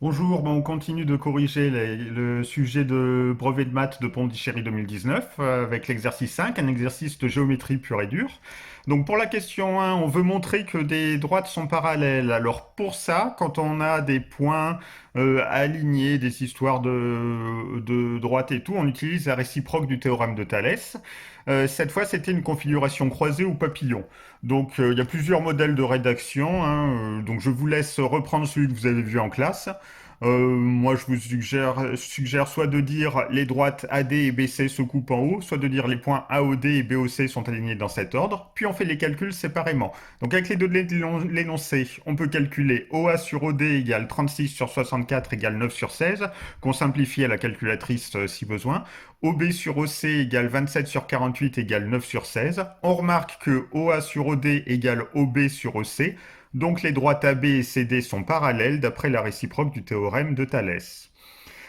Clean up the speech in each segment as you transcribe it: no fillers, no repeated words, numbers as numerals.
Bonjour, on continue de corriger le sujet de brevet de maths de Pondichéry 2019 avec l'exercice 5, un exercice de géométrie pure et dure. Donc pour la question 1, on veut montrer que des droites sont parallèles. Alors pour ça, quand on a des points alignés, des histoires de droite et tout, on utilise la réciproque du théorème de Thalès. Cette fois, c'était une configuration croisée ou papillon. Donc il y a plusieurs modèles de rédaction, hein, donc je vous laisse reprendre celui que vous avez vu en classe. Moi, je vous suggère soit de dire les droites AD et BC se coupent en haut, soit de dire les points AOD et BOC sont alignés dans cet ordre, puis on fait les calculs séparément. Donc avec les données de l'énoncé, on peut calculer OA sur OD égale 36 sur 64 égale 9 sur 16, qu'on simplifie à la calculatrice si besoin. OB sur OC égale 27 sur 48 égale 9 sur 16. On remarque que OA sur OD égale OB sur OC. Donc les droites AB et CD sont parallèles d'après la réciproque du théorème de Thalès.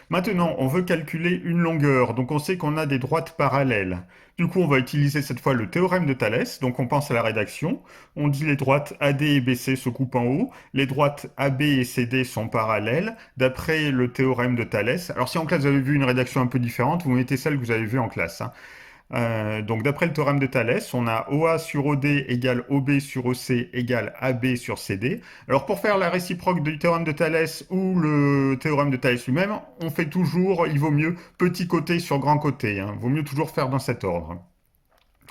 Maintenant, on veut calculer une longueur, donc on sait qu'on a des droites parallèles. Du coup, on va utiliser cette fois le théorème de Thalès, donc on pense à la rédaction. On dit les droites AD et BC se coupent en haut, les droites AB et CD sont parallèles, d'après le théorème de Thalès. Alors si en classe vous avez vu une rédaction un peu différente, vous mettez celle que vous avez vue en classe, hein. Donc d'après le théorème de Thalès, on a OA sur OD égale OB sur OC égale AB sur CD. Alors pour faire la réciproque du théorème de Thalès ou le théorème de Thalès lui-même, on fait toujours, il vaut mieux petit côté sur grand côté, hein. Il vaut mieux toujours faire dans cet ordre.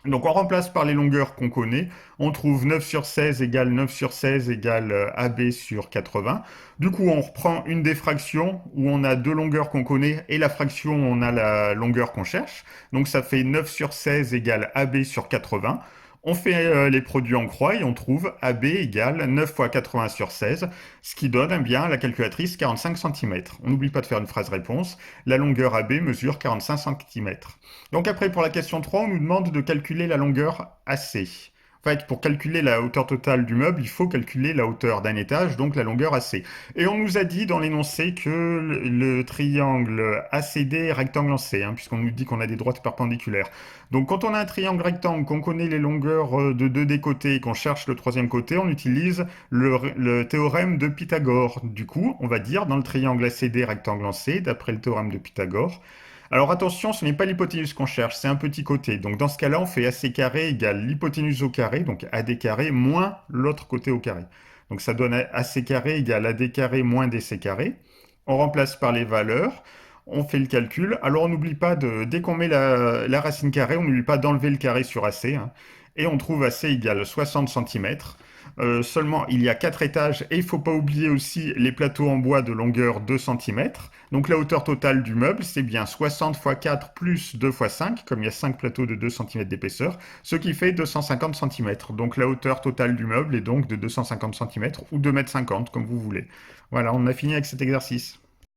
Donc on remplace par les longueurs qu'on connaît. On trouve 9 sur 16 égale 9 sur 16 égale AB sur 80. Du coup, on reprend une des fractions où on a deux longueurs qu'on connaît et la fraction où on a la longueur qu'on cherche. Donc ça fait 9 sur 16 égale AB sur 80. On fait les produits en croix et on trouve AB égale 9 fois 80 sur 16, ce qui donne eh bien à la calculatrice 45 cm. On n'oublie pas de faire une phrase réponse. La longueur AB mesure 45 cm. Donc après, pour la question 3, on nous demande de calculer la longueur AC. En fait, pour calculer la hauteur totale du meuble, il faut calculer la hauteur d'un étage, donc la longueur AC. Et on nous a dit dans l'énoncé que le triangle ACD est rectangle en C, hein, puisqu'on nous dit qu'on a des droites perpendiculaires. Donc quand on a un triangle rectangle, qu'on connaît les longueurs de deux des côtés et qu'on cherche le troisième côté, on utilise le théorème de Pythagore. Du coup, on va dire dans le triangle ACD rectangle en C, d'après le théorème de Pythagore, alors attention, ce n'est pas l'hypoténuse qu'on cherche, c'est un petit côté. Donc dans ce cas-là, on fait AC carré égale l'hypoténuse au carré, donc AD carré, moins l'autre côté au carré. Donc ça donne AC carré égale AD carré moins DC carré. On remplace par les valeurs, on fait le calcul. Alors on n'oublie pas de, dès qu'on met la racine carrée, on n'oublie pas d'enlever le carré sur AC, hein. Et on trouve AC égale 60 cm. Seulement, il y a 4 étages et il ne faut pas oublier aussi les plateaux en bois de longueur 2 cm. Donc la hauteur totale du meuble, c'est bien 60 fois 4 plus 2 fois 5, comme il y a 5 plateaux de 2 cm d'épaisseur, ce qui fait 250 cm. Donc la hauteur totale du meuble est donc de 250 cm ou 2,50 m, comme vous voulez. Voilà, on a fini avec cet exercice.